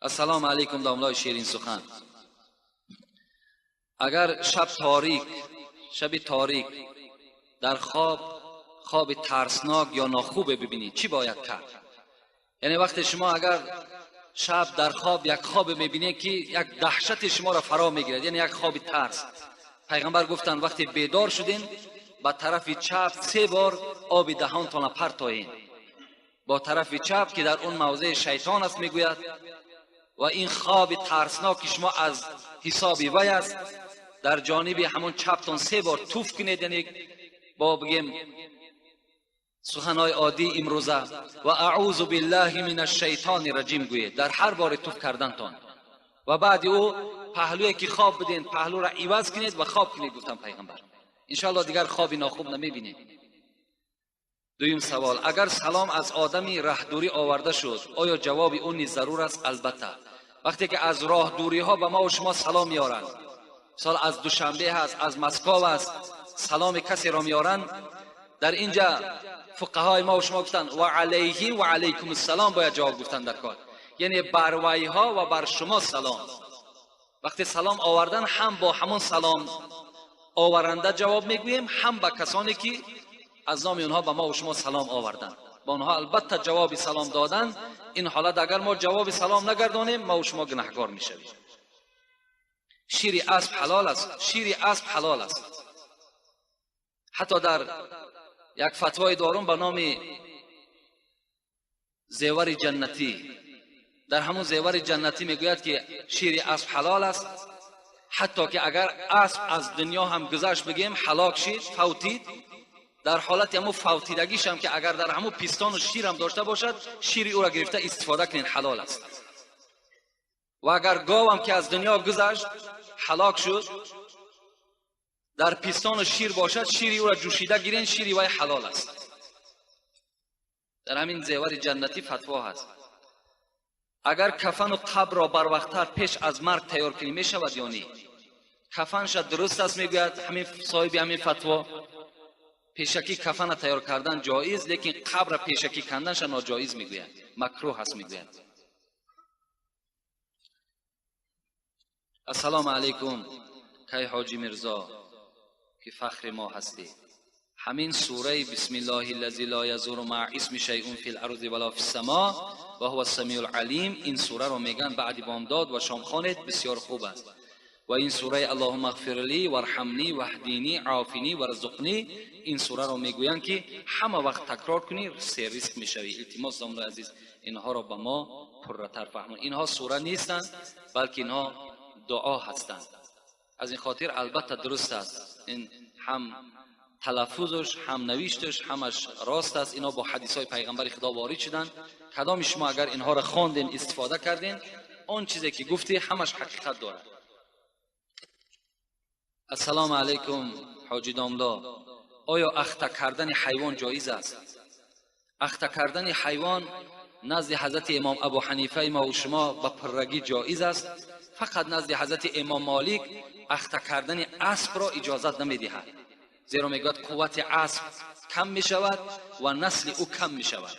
السلام علیکم داملای شیرین سخن. اگر شب تاریک در خواب ترسناک یا ناخوب ببینید چی باید کرد؟ یعنی وقتی شما اگر شب در خواب یک خواب میبینید که یک دهشت شما را فرا میگیرد، یعنی یک خواب ترس، پیغمبر گفتن وقتی بیدار شدین با طرف چپ 3 بار آب دهانتان پرتایین، با طرف چپ که در اون موضع شیطان است میگوید، و این خواب ترسناک شما از حساب وی است، در جانب همون چپتان 3 بار توف کنید، یعنی با بگیم سخنهای عادی امروزه و اعوذ بالله من الشیطان الرجیم گویید در هر بار توف کردنتان، و بعد او پهلوی که خواب بدین پهلو را عوض کنید و خواب کنید. گفتم پیغمبر انشاءالله دیگر خوابی ناخوب نمیبینید. دویم سوال، اگر سلام از آدمی راه دوری آورده شد آیا جواب اون نیز ضرور است؟ البته وقتی که از راه دوری ها به ما و شما سلام میارند، مثلا از دوشنبه هست، از مسکو است، سلام کسی را میارند، در اینجا فقهای ما و شما گفتن و علیه و علیکم السلام باید جواب گفتن در کار، یعنی بر وی ها و بر شما سلام. وقتی سلام آوردن هم با همون سلام آورنده جواب میگوییم، هم به کسانی که از نام اونها به ما و شما سلام آوردن با اونها البته جواب سلام دادن. این حالت اگر ما جواب سلام نگردانیم ما و شما گناهکار میشویم. شیر اسب حلال است، شیر اسب حلال است. حتی در یک فتوای دارم به نام زیور جنتی، در همون زیور جنتی میگوید که شیر اسب حلال است، حتی که اگر اسب از دنیا هم گذشت بگیم هلاک شد فوتید، در حالت همون فوتیدگیش هم که اگر در همون پیستان و شیر هم داشته باشد شیر او را گرفته استفاده کنین حلال است. و اگر گاو هم که از دنیا گذشت هلاک شد در پیستان و شیر باشد شیر او را جوشیده گیرین، شیر وی حلال است. در همین زیور جنتی فتوا هست. اگر کفن و قبر را بر وقت‌تر پیش از مرگ تیار کنی می شود یا نه؟ کفنش درست است میگوید همین صاحب همین فتوا، پیشکی کفن تیار کردن جایز، لیکن قبر پیشکی کندنش ناجایز میگوید، مکروه است میگوید. السلام علیکم کی حاجی مرزا که فخر ما هستی. همین سوره بسم الله الذی لا یضر مع اسم شیء فی الارض ولا فی السماء و هو السمیع العلیم، این سوره رو میگن بعد بامداد و شام خوانید، بسیار خوب است. و این سوره اللهم اغفر لی وارحمنی واهدینی عافینی وارزقنی، این سوره رو میگوین که همه وقت تکرار کنی سه رزق میشوی. التماس دامن عزیز اینها رو به ما پرتر فهمون. اینها سوره نیستند بلکه اینها دعا هستند. از این خاطر البته درست است، این هم تلفظش هم نوشتش همش راست است. اینا با حدیث های پیغمبر خدا وارد شدن. کدام شما اگر اینها را خواندین استفاده کردین اون چیزی که گفتی همش حقیقت دارد. السلام علیکم حاجی داملا، آیا اخته کردن حیوان جایز است؟ اخته کردن حیوان نزد حضرت امام ابو حنیفه ما و شما به پرگی جایز است، فقط نزد حضرت امام مالک اخته کردن اسب را اجازت نمیدهد، زیرا میگوید قوت اسب کم می شود و نسل او کم می شود.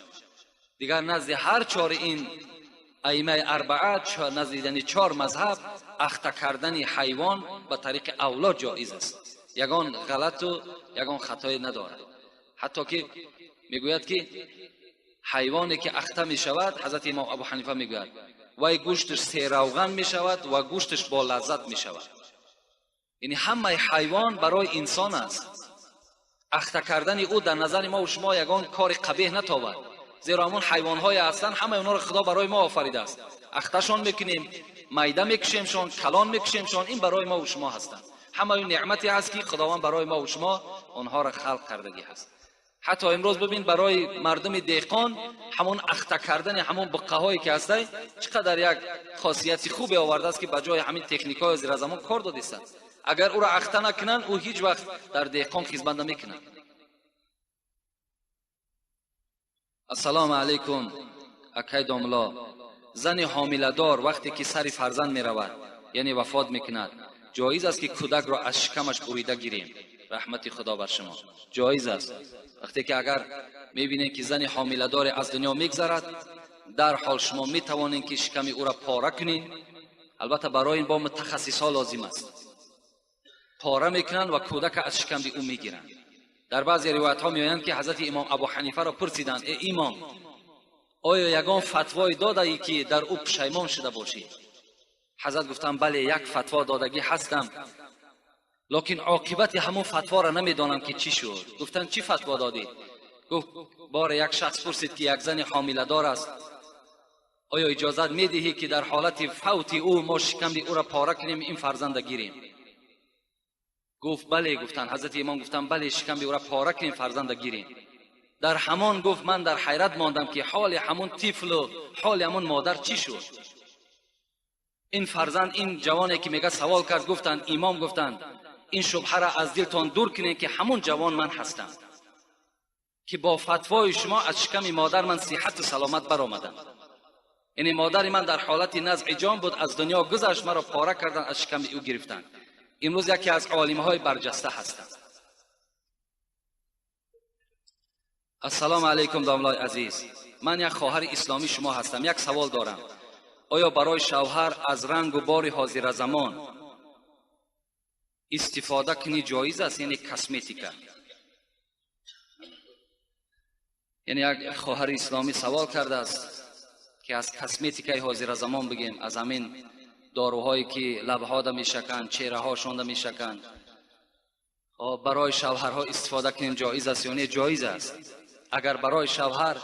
دیگر نزد هر 4 این ائمه اربعه، نزد 4 مذهب اخته کردن حیوان به طریق اولاد جایز است، یگان غلط و یگان خطای ندارد. حتی که میگوید که حیوانی که اخته می شود حضرت امام ابو حنیفه میگوید وای گوشتش 3 روغن می شود و گوشتش با لذت می شود. یعنی همه حیوان برای انسان است. اخته کردن او در نظر ما و شما یگان کار قبیح نتاورد، زیرا همون حیوان های هستند همه اونا رو خدا برای ما آفریده است. اختشان میکنیم، میده میکشیمشان، کلان میکشیمشان، این برای ما و شما هستند. همه این نعمتی است که خداوند برای ما و شما آنها را خلق کردگی هست. حتی امروز ببین برای مردم دهقان همون اخته کردن همون بقه هایی که هسته چقدر یک خاصیتی خوبی آورده است که بجای همین تکنیک های زیر زمان کار داده است. اگر او را اخته نکنن او هیچ وقت در دهقان خدمت نمیکنه. السلام علیکم اکای داملا، زن حامله دار وقتی که سر فرزند می رود یعنی وفات میکند جایز است که کودک را از شکمش بریده گیریم؟ رحمت خدا بر شما. جایز است. وقتی که اگر میبینید که زن حامله دار از دنیا میگذرد در حال شما می توانید که شکم او را پاره کنید. البته برای این با متخصصا لازم است. پاره میکنند و کودک از شکم او میگیرند. در بعضی روایت ها میآیند که حضرت امام ابو حنیفه را پرسیدند ای امام آیا یگان فتوای داده ای که در او پشیمان شده باشی؟ حضرت گفتند بله یک فتوا دادگی هستم، لکن عاقبت همون فتوا را نمیدانم که چی شد. گفتند چی فتوا دادی؟ گفت بار یک شخص پرسید که یک زن حامله دار است، آیا اجازت میدهی که در حالت فوت او ما شکم او را پاره کنیم این فرزند گیریم؟ گفت بله. گفتند حضرت امام گفتند بله شکم او را پاره کنیم فرزند گیریم. در همان گفت من در حیرت ماندم که حال همون طفل و حال همون مادر چی شد. این فرزند این جوانی که میگه سوال کرد گفتند امام گفتند این شبهه را از دلتان دور کنید که همون جوان من هستم که با فتوای شما از شکم مادر من صحت و سلامت برآمدم. این مادر من در حالت نزع جان بود، از دنیا گذشت، مرا پاره کردن از شکم او گرفتند. امروز یکی از عالم‌های برجسته هستند. السلام علیکم داملای عزیز، من یک خواهر اسلامی شما هستم. یک سوال دارم، آیا برای شوهر از رنگ و بار حاضر زمان استفاده کنی جایز است؟ یعنی کسمتیکا. یعنی یک خواهر اسلامی سوال کرده است که از کسمتیکای حاضر زمان بگیم، از همین داروهایی که لبها ده میشکند، چهره هاشون ده میشکند، برای شوهرها استفاده کنیم جایز است؟ یعنی جایز است. اگر برای شوهر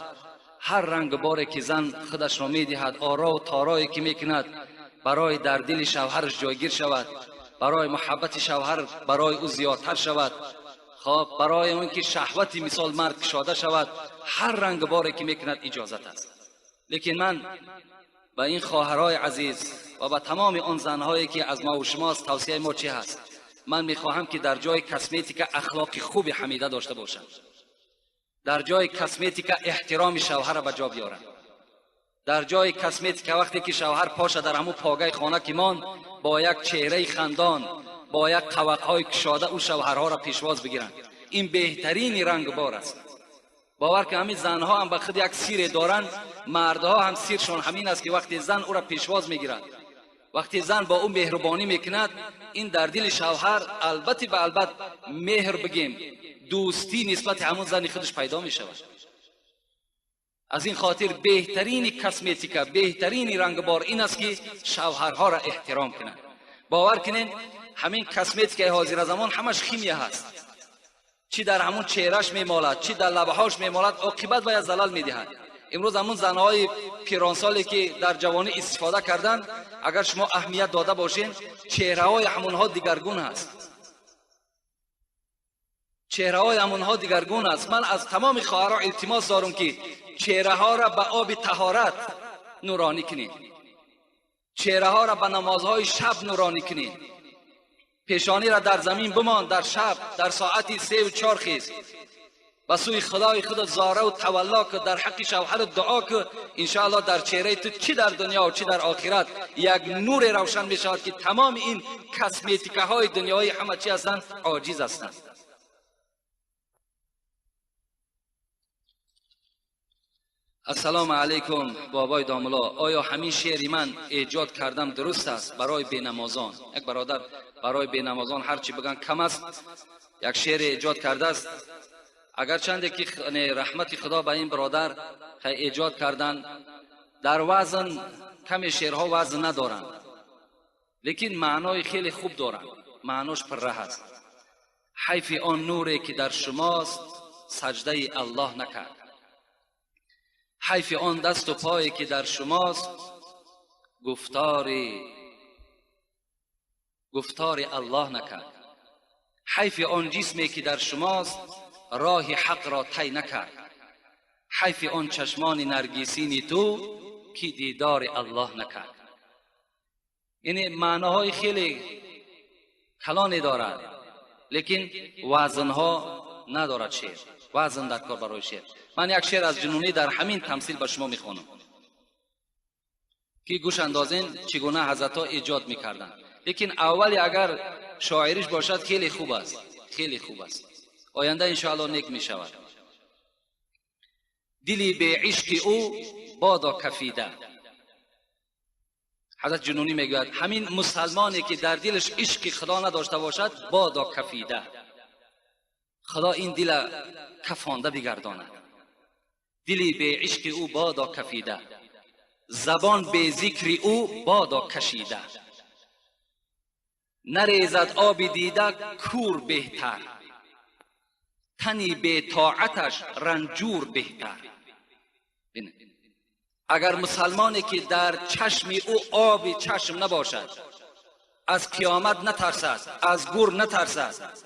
هر رنگ باری که زن خودش را میدهد، آرا و تارایی که میکند برای در دل شوهرش جایگیر شود، برای محبت شوهر برای او زیادتر شود، خب برای اون که شهوتی مثال مرد کشاده شود، هر رنگ باری که میکند اجازت است. لیکن من به این خواهرای عزیز و به تمام آن زنهایی که از ما و شماست توصیه ما چی هست؟ من میخواهم که در جای کسمتیکا اخلاق خوب حمیده داشته باشند. در جای کسمتیکا احترام شوهر را به جا بیارند. در جای کسمتیکا وقتی که شوهر پاشه در همون پاگای خانه که مان با یک چهره خندان، با یک قوقهای کشاده او شوهرها را پیشواز بگیرند. این بهترین رنگ بار است. باور که همین زنها هم به خود یک سیر دارند، مردها هم سیرشون همین است که وقتی زن او را پیشواز میگیرد، وقتی زن با او مهربانی میکند، این در دل شوهر البته به البته مهر بگیم دوستی نسبت همون زن خودش پیدا می شود. از این خاطر بهترین کسمتیکا، بهترین رنگ بار این است که شوهرها را احترام کنند. باور کنین همین کسمتیکای حاضر زمان همش خیمیه هست، چی در همون چهرهش میمالد، چی در لبهاش میمالد، عاقبت باید زلال میدهد. امروز همون زنهای پیرانسالی که در جوانی استفاده کردند، اگر شما اهمیت داده باشین، چهره های همونها دیگرگون هست. چهره های همونها دیگرگون است. من از تمام خواهرها التماس دارم که چهره ها را به آب طهارت نورانی کنید، چهره ها را به نمازهای شب نورانی کنید، پیشانی را در زمین بمان در شب در ساعت 3 و 4 خیز و سوی خدای خود زاره و تولا که در حق شوهر دعا که انشاءالله در چهره تو چی در دنیا و چی در آخرت یک نور روشن می شود که تمام این کسمتیکه های دنیای همه چی هستند عاجز هستند. السلام علیکم بابای داملا، آیا همین شعری من ایجاد کردم درست است برای بینمازان؟ یک برادر برای بینمازان هرچی بگن کم است، یک شعر ایجاد کرده است. اگرچند که رحمت خدا به این برادر ایجاد کردن، در وزن کم شعرها وزن ندارند، لیکن معنای خیلی خوب دارند، معناش پره است. حیف آن نوری که در شماست سجده الله نکرد، حیف آن دست و پایی که در شماست گفتار الله نکرد، حیف آن جسمی که در شماست راه حق را طی نکرد، حیف آن چشمان نرگسین تو که دیدار الله نکرد. یعنی معناهای خیلی کلانی دارد، لیکن وزنها ندارد شعر، وزن در کار برای شعر. من یک شعر از جنونی در همین تمثیل به شما میخوانم که گوش اندازین چگونه حضرت‌ها ایجاد میکردند. لیکن اولی اگر شاعریش باشد خیلی خوب است، خیلی خوب است، آینده انشاءالله نیک میشود. دلی به عشق او بادا کفیده. حضرت جنونی میگوید همین مسلمانی که در دلش عشق خدا نداشته باشد بادا کفیده، خدا این دل کفانده بگرداند. دلی به عشق او بادا کفیده، زبان به ذکر او بادا کشیده. نریزد آب دیده کور بهتر، تنی به طاعتش رنجور بهتر. اگر مسلمانی که در چشم او آب چشم نباشد، از قیامت نترسد، از گور نترسد،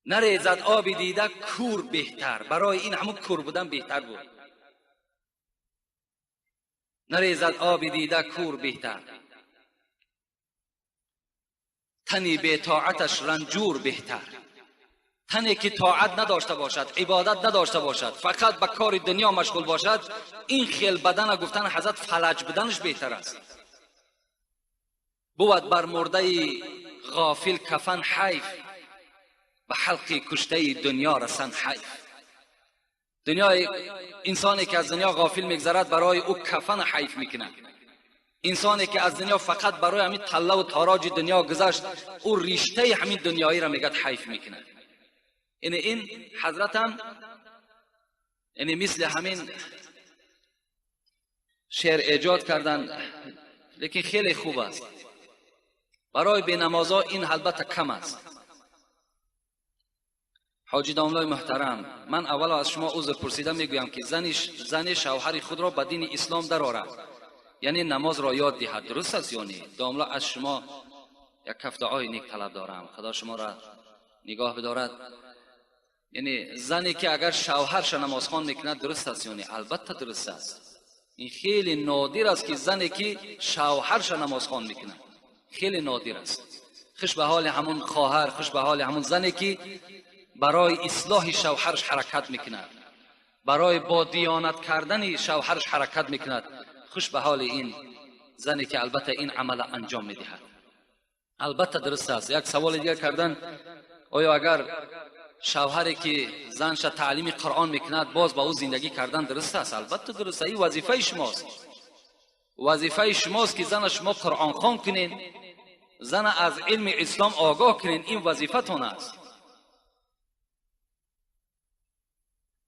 نریزد آب دیده کور بهتر. برای این همون کور بودن بهتر بود. نریزد آب دیده کور بهتر، تنی به طاعتش رنجور بهتر. تنی که طاعت نداشته باشد، عبادت نداشته باشد، فقط به کار دنیا مشغول باشد، این خیل بدن گفتن حضرت فلج بدنش بهتر است. بود بر مرده غافل کفن حیف، به حلق کشته دنیا رسن حیف. دنیا انسانی که از دنیا غافل میگذرد برای او کفن حیف میکنه. انسانی که از دنیا فقط برای همین طله و تاراج دنیا گذشت، او رشته همین دنیایی را میگد حیف میکنه. این حضرت هم مثل همین شعر ایجاد کردن، لیکن خیلی خوب است. برای بینمازا این البته کم است. حاجی داملای محترم، من اول از شما عذر پرسیده میگویم که زن شوهر خود را به دین اسلام درآورد، یعنی نماز را یاد دهد. درست است یا نه؟ داملا از شما یک کف دعای نیک طلب دارم، خدا شما را نگاه بدارد. یعنی زنی که اگر شوهرش نماز خوان میکند درست است یا نه؟ البته درست است. این خیلی نادر است که زنی که شوهرش نماز خوان میکند، خیلی نادر است. خوش به حال همون خواهر، خوش به حال همون زنی که برای اصلاح شوهرش حرکت میکند، برای با دیانت کردن شوهرش حرکت میکند. خوش به حال این زنی که البته این عمل انجام میدهد. البته درست است. یک سوال دیگر کردن، آیا اگر شوهری که زنش تعلیم قرآن میکند باز با او زندگی کردن درست است؟ البته درست است. این وظیفه شماست. وظیفه شماست که زن شما قرآن خوان کنین، زن از علم اسلام آگاه کنین. این وظیفه تون است.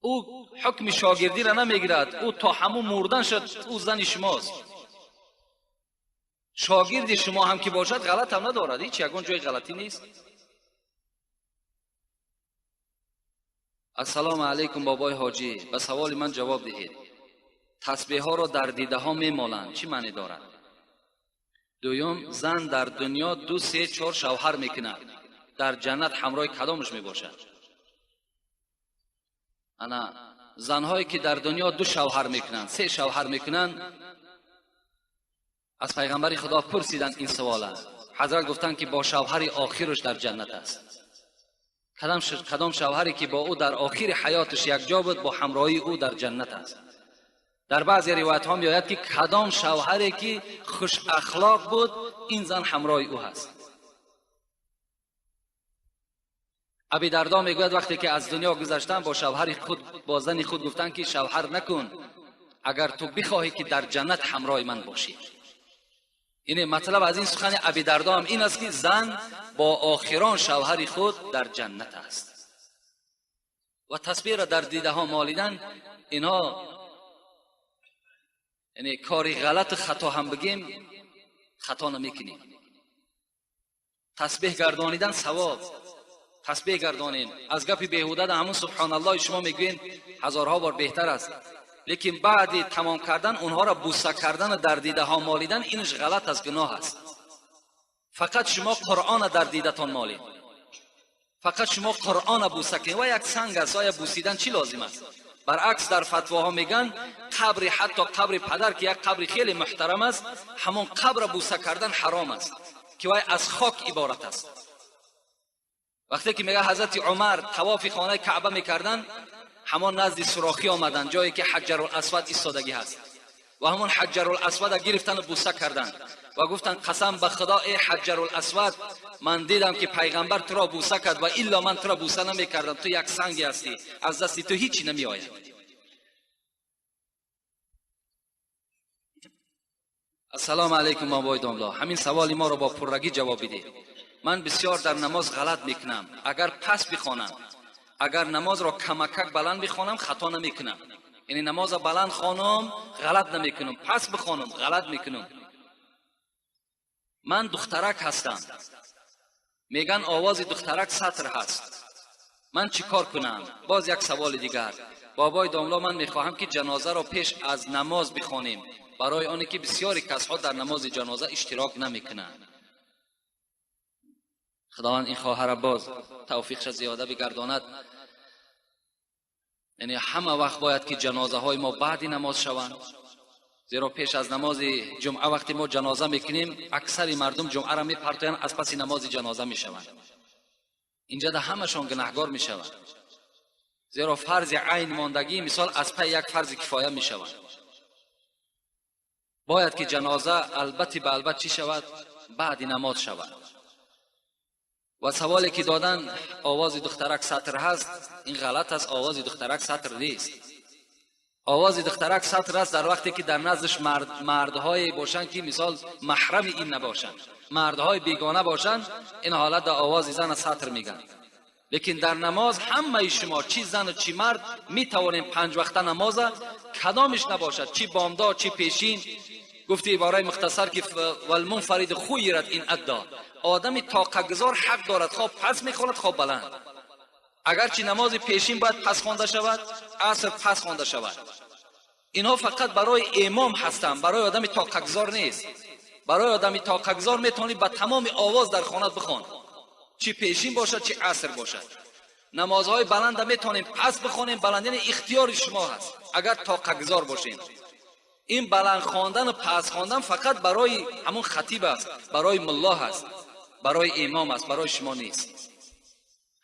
او حکم شاگردی را نمیگیرد، او تا همون مردن شد او زن شماست. شاگرد شما هم که باشد غلط هم ندارد، هیچ یگان جای غلطی نیست. السلام علیکم بابای حاجی، به سوال من جواب دهید. تسبیح ها را در دیده ها میمالند، چی معنی دارد؟ دویم، زن در دنیا 2 3 4 شوهر میکند، در جنت همراه کدامش میباشد؟ انا زنهایی که در دنیا 2 شوهر میکنند، 3 شوهر میکنند، از پیغمبر خدا پرسیدند این سوال. حضرت گفتند که با شوهر آخرش در جنت است. کدام شوهری که با او در آخر حیاتش یک جا بود، با همراهی او در جنت است. در بعضی روایت ها میآید که کدام شوهری که خوش اخلاق بود، این زن همراه او هست. ابی دردا میگوید وقتی که از دنیا گذشتن با شوهر خود، با زن خود گفتن که شوهر نکن اگر تو بخواهی که در جنت همراه من باشی. این مطلب از این سخن ابی دردا هم این است که زن با آخران شوهر خود در جنت است. و تسبیح را در دیده ها مالیدن، اینها یعنی کاری غلط خطا هم بگیم خطا نمیکنیم. تسبیح گردانیدن ثواب. تسبیح گردانین. از گپی بیهوده در همون سبحان الله شما میگوین هزارها بار بهتر است، لیکن بعد تمام کردن اونها را بوسه کردن در دیده ها مالیدن اینش غلط از گناه است. فقط شما قرآن در دیده تان مالید، فقط شما قرآن بوسه کنید. و یک سنگ است، آیا بوسیدن چی لازم است؟ برعکس در فتواها میگن قبر، حتی قبر پدر که یک قبر خیلی محترم است، همون قبر بوسه کردن حرام است که وای از خاک عبارت است. وقتی که میگه حضرت عمر طواف خانه کعبه میکردن، همون نزد سوراخی آمدن، جایی که حجر الاسود ایستادگی هست، و همون حجر الاسود گرفتن و بوسه کردن. و گفتن قسم به خدا ای حجر الاسود، من دیدم که پیغمبر تو را بوسه کرد و الا من تو را بوسه نمیکردم، تو یک سنگی هستی، از دست تو هیچی نمی آید. السلام علیکم آبای داملا، همین سوال ما را با پررگی جواب بده. من بسیار در نماز غلط میکنم، اگر پس بخوانم، اگر نماز را کمکک بلند بخوانم خطا نمیکنم. یعنی نماز بلند خوانم غلط نمیکنم، پس بخوانم غلط میکنم. من دخترک هستم، میگن آواز دخترک سطر هست، من چی کار کنم؟ باز یک سوال دیگر. بابای داملا، من میخواهم که جنازه را پیش از نماز بخوانیم، برای آنی که بسیاری کسها در نماز جنازه اشتراک نمیکنند. خداوند این خواهر باز توفیقش زیاده بگرداند. یعنی همه وقت باید که جنازه های ما بعد نماز شوند، زیرا پیش از نماز جمعه وقتی ما جنازه میکنیم اکثر مردم جمعه را میپرتویند، از پس نماز جنازه میشوند. اینجا ده همشان گناهگار میشوند، زیرا فرض عین ماندگی مثال از پی یک فرض کفایه میشوند. باید که جنازه البته به البته چی شود؟ بعد نماز شود. و سوالی که دادن آواز دخترک سطر هست، این غلط است. آواز دخترک سطر نیست. آواز دخترک سطر است در وقتی که در نزدش مردهای باشند که مثال محرم این نباشند، مردهای بیگانه باشند، این حالت در آواز زن سطر میگن. لیکن در نماز همه شما چی زن و چی مرد می توانیم 5 وقته نماز کدامش نباشد، چی بامداد چی پیشین. گفتی برای مختصر که والمنفرد خیرت این ادا، آدمی طاقت گذار حق دارد خواب پس میخواند خواب بلند. اگرچه نماز پیشین باید پس خوانده شود، عصر پس خوانده شود. اینها فقط برای امام هستند، برای آدمی طاقت گذار نیست. برای آدمی طاقت گذار میتونی با تمام آواز در خانه بخوان، چی پیشین باشد چی عصر باشد. نمازهای بلند میتونیم پس بخوانیم، بلند یعنی اختیار شما هست اگر طاقت گذار باشین. این بلند خواندن و پس خواندن فقط برای همون خطیب است، برای ملا است، برای امام است، برای شما نیست.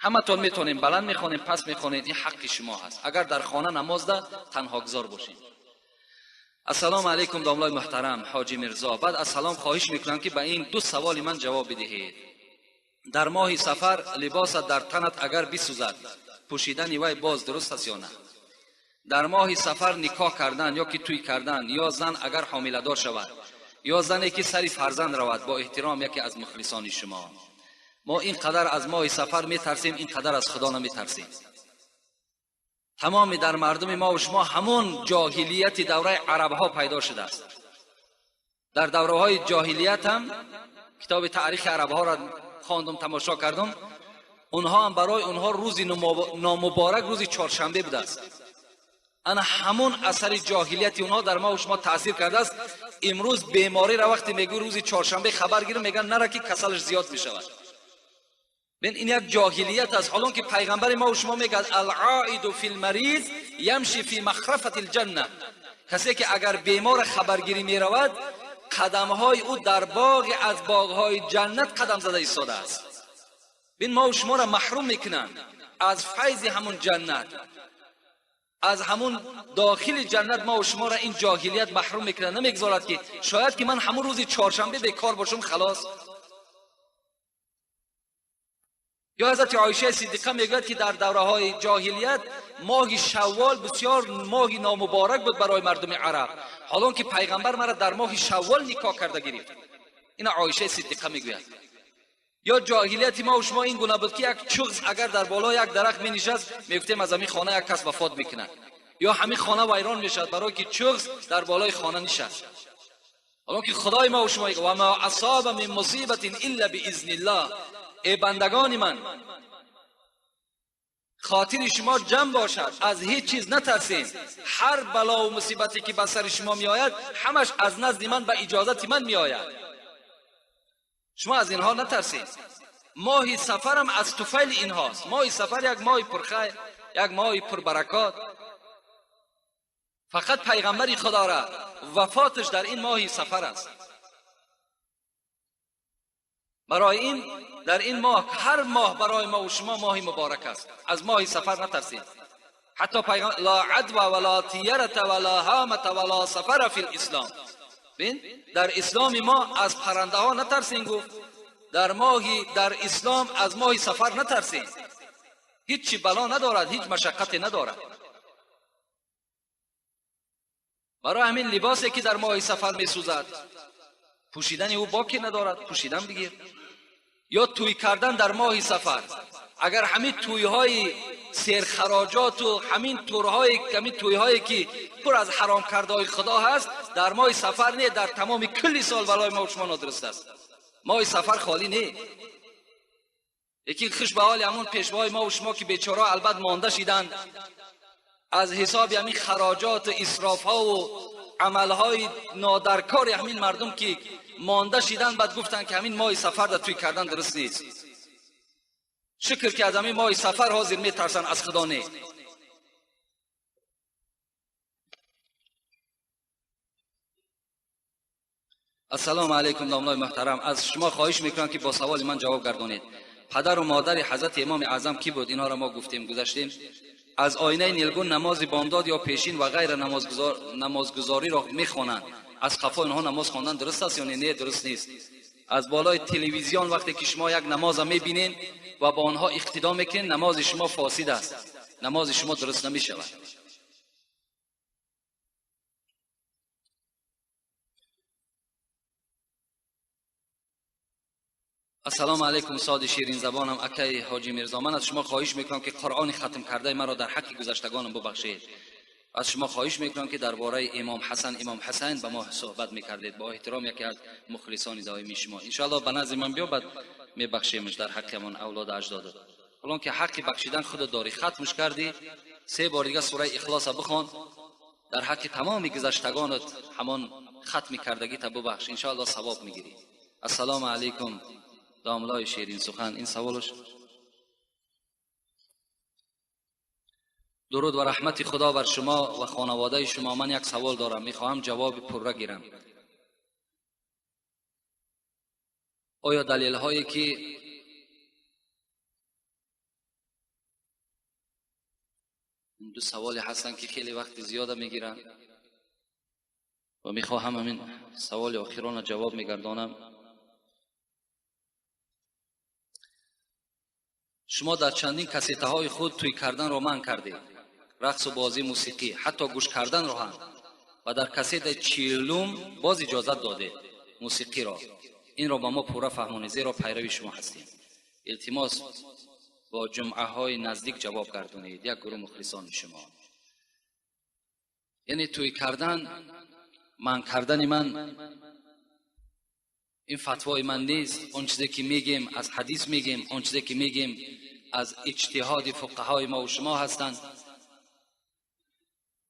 همه تون میتونیم بلند میخوانیم پس میخوانید، این حق شما هست اگر در خانه نماز ده تنها گذار باشین. السلام علیکم داملای محترم حاجی مرزا. بعد از سلام خواهش میکنم که به این 2 سوال من جواب بدهید. در ماه سفر لباس در تنت اگر بسوزد پوشیدن وی باز درست است یا نه؟ در ماه سفر نکاح کردن یا که توی کردن، یا زن اگر حامله دار شود، یا زنی که سری فرزند رود، با احترام یکی از مخلصان شما. ما اینقدر از ماه سفر میترسیم، اینقدر از خدا نمیترسیم. تمام در مردم ما و شما همون جاهلیت دوره عرب ها پیدا شده است. در دوره های جاهلیت هم کتاب تاریخ عرب ها را خواندم، تماشا کردم. اونها هم برای اونها روز نامبارک روز چهارشنبه بوده است. انا همون اثر جاهلیت اونها در ما و شما تاثیر کرده است. امروز بیماری را وقتی میگو روز چهارشنبه خبر گیرم میگن نره که کسلش زیاد میشود. ببین این یک جاهلیت است، حالان که پیغمبر ما و شما میگه العائد فی المریض یمشی فی مخرفة الجنه. کسی که اگر بیمار خبرگیری میرود قدمهای او در باغ از باغهای جنت قدم زده ایستاده است. ببین ما و شما را محروم میکنن از فیض همون جنت، از همون داخل جنت. ما و شما را این جاهلیت محروم میکنه، نمیگذارد که شاید که من همون روز چهارشنبه بیکار باشم خلاص. یا حضرت عایشه صدیقه میگوید که در دوره های جاهلیت ماه شوال بسیار ماه نامبارک بود برای مردم عرب، حالان که پیغمبر مرا در ماه شوال نکاح کرده گرفت. این عایشه صدیقه میگوید. یا جاهلیت ما و شما این گونه بود که یک چغز اگر در بالای یک درخت می نشست میگفتیم از همین خانه یک کس وفات میکنه، یا همین خانه ویران میشد برای که چغز در بالای خانه نشست. حالا که خدای ما و شما و ما اصاب من مصیبت الا باذن الله. ای بندگان من، خاطر شما جمع باشد، از هیچ چیز نترسین. هر بلا و مصیبتی که بر سر شما می آید همش از نزد من به اجازت من می آید. شما از اینها نترسید. ماه سفر هم از طفیل اینهاست. ماه سفر یک ماه پرخیر، یک ماه پربرکات. فقط پیغمبر خدا را وفاتش در این ماه سفر است. برای این در این ماه، هر ماه برای ما و شما ماه مبارک است. از ماه سفر نترسید. حتی پیغمبر لا عدوى ولا طیرة ولا هامة ولا سفر فی الاسلام. ببین در اسلام ما از پرنده ها نترسین گفت، در اسلام از ماه سفر نترسین، هیچ چی بلا ندارد، هیچ مشقتی ندارد. برای همین لباسی که در ماه سفر می سوزد پوشیدن او باکی ندارد، پوشیدن بگیر. یا توی کردن در ماه سفر، اگر همین تویهای سرخراجات و همین تویهایی که پر از حرام کرده های خدا هست در ماه سفر نه، در تمام کل سال برای ما و شما نادرست است. ماه سفر خالی نه. یکی خوش به حال همون پیشوای ما و شما که بیچاره البته مانده شدند از حساب همین خراجات و اسراف ها و عمل های نادرکار همین مردم که مانده شدند، بعد گفتن که همین ماه سفر در توی کردن درست نیست. شکر که از همین ماه سفر حاضر می ترسن، از خدا نه. السلام علیکم دامنای محترم، از شما خواهش میکنم که با سوال من جواب گردانید. پدر و مادر حضرت امام اعظم کی بود؟ اینها را ما گفتیم گذاشتیم. از آینه نیلگون نماز بامداد یا پیشین و غیر نمازگزاری را میخوانند، از خفا اینها نماز خواندن درست است یا نه؟ درست نیست. از بالای تلویزیون وقتی که شما یک نماز میبینین و با آنها اقتدا میکنین، نماز شما فاسد است، نماز شما درست نمیشود. السلام علیکم استاد شیرین زبانم اکای حاجی میرزا، من از شما خواهش میکنم که قرآن ختم کرده مرا در حق گذشتگانم ببخشید. از شما خواهش میکنم که درباره امام حسین به ما صحبت میکردید. با احترام یکی از مخلصان دائمی شما، ان شاء الله به نزد من بیا بعد میبخشیمش در حق من اولاد اجداد. الان که حق بخشیدن خود داری، ختمش کردی، 3 بار دیگه سوره اخلاص بخوان، در حق تمام گذشتگانت همان ختم کردگی تا ببخش، ان شاء الله ثواب میگیری. السلام علیکم داملای شیرین سخن. این سوالش. درود و رحمت خدا بر شما و خانواده شما. من یک سوال دارم، میخواهم جواب پرره گیرم. آیا دلیل هایی که دو سوالی هستن که خیلی وقت زیاده میگیرن و میخواهم همین سوال آخران جواب میگردانم. شما در چندین کسیته های خود توی کردن را منع کردید، رقص و بازی موسیقی، حتی گوش کردن را هم، و در کسیت 40 باز اجازت داده موسیقی را. این را با ما پورا فهمانید، زیرا پیروی شما هستیم. التماس با جمعه های نزدیک جواب گردانید. یک گروه مخلصان شما. یعنی توی کردن، منع کردن من این فتوای من نیست. اون چیزی که میگیم از حدیث میگیم، اون چیزی که میگیم از اجتهاد فقهای ما و شما هستند.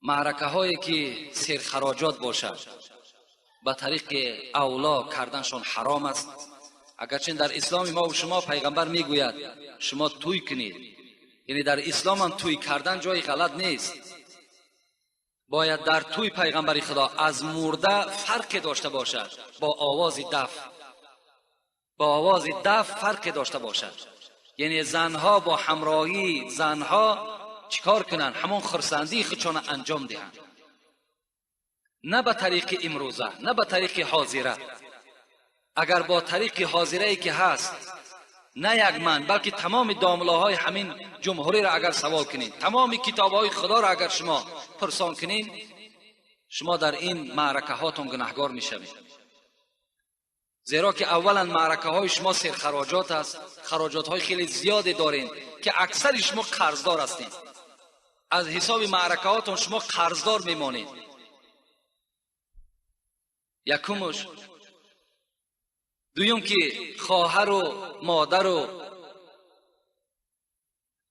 معرکه هایی که سرخراجات باشد به طریق اولا کردنشان حرام است. اگرچه در اسلام ما و شما پیغمبر میگوید شما توی کنید، یعنی در اسلام هم توی کردن جای غلط نیست. باید در توی پیغمبری خدا از مرده فرق داشته باشد، با آواز دف فرق داشته باشد. یعنی زنها با همراهی زنها چیکار کنن؟ همون خرسندی خودشان انجام دهند، نه به طریق امروزه، نه به طریق حاضره. اگر با طریق حاضره ای که هست، نه یک من بلکه تمام داملاهای همین جمهوری را اگر سوال کنین، تمام کتابهای خدا را اگر شما پرسان کنین، شما در این معرکه هاتون گناهگار میشوید. زیرا که اولا معرکه های شما سرخراجات است، خراجات های خیلی زیادی دارین که اکثر شما قرضدار هستین. از حساب معرکه هاتون شما قرضدار میمانید. یکمش. دویم که خواهر و مادر و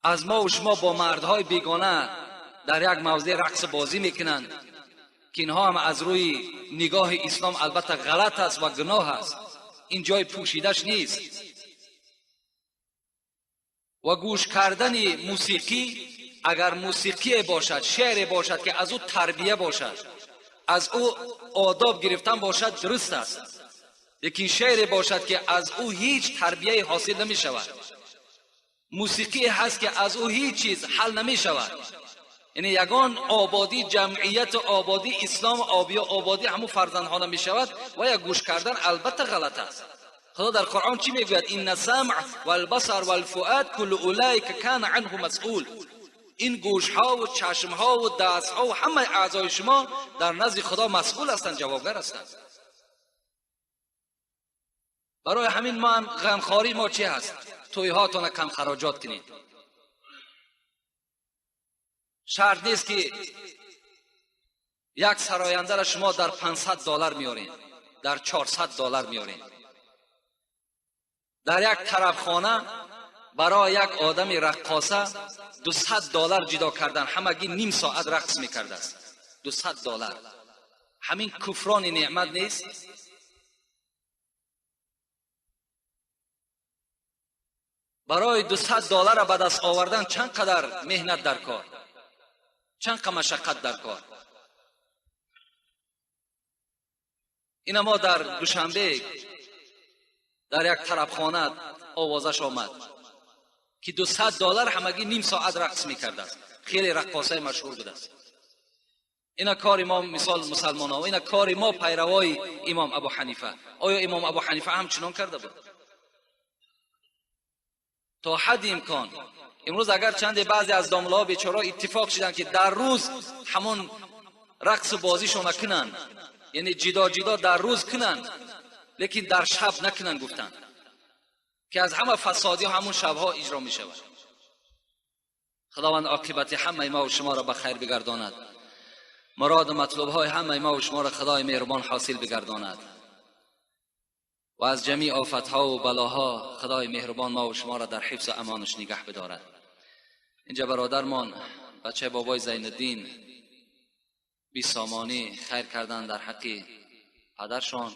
از ما و شما با مردهای بیگانه در یک موضع رقص بازی میکنند که اینها هم از روی نگاه اسلام البته غلط است و گناه است، این جای پوشیدش نیست. و گوش کردن موسیقی، اگر موسیقی باشد، شعر باشد که از او تربیه باشد، از او آداب گرفتن باشد، درست است. لیکن شعر باشد که از او هیچ تربیه حاصل نمی شود، موسیقی هست که از او هیچ چیز حل نمی شود. یعنی یگان آبادی، جمعیت آبادی، اسلام آبادی همون فرزندان می شود و یک گوش کردن البته غلط است. خدا در قرآن چی میگوید؟ این السمع والبصر والفؤاد کل اولئک کان عنه مسئول. این گوش ها و چشم ها و دست ها و همه اعضای شما در نزد خدا مسئول هستند، جوابگر هستند. برای همین ما هم غمخواری ما چی هست؟ توی هاتون کم خراجات کنید. شرط نیست که یک سراینده را شما در $500 میارین، در $400 میارین. در یک طربخانه برای یک آدم رقاصه $200 جدا کردن، همگی نیم ساعت رقص میکرده است. $200. همین کفران نعمت نیست؟ برای $200 به دست آوردن چند قدر مهنت در کار، چند قدر مشقت در کار. این ما در دوشنبه در یک طربخانه آوازش آمد که $200 همگی نیم ساعت رقص میکرده است. خیلی رقاصه مشهور بوده است. اینا کار ما، مثال مسلمان ها، اینا کار ما پیروای امام ابو حنیفه. آیا امام ابو حنیفه هم چنان کرده بود؟ تا حد امکان امروز اگر چند بعضی از داملا بیچاره اتفاق شدن که در روز همون رقص و بازیشون نکنن، یعنی جدا جدا در روز کنن لیکن در شب نکنن، گفتن که از همه فسادی همون شبها اجرا می شود. خداوند عاقبت همه ما و شما را به خیر بگرداند، مراد و مطلوب های همه ما و شما را خدای مهربان حاصل بگرداند و از جمیع آفت ها و بلاها خدای مهربان ما و شما را در حفظ و امانش نگه بدارد. اینجا برادرمان بچه بابای زین الدین بی سامانی خیر کردن در حق پدرشان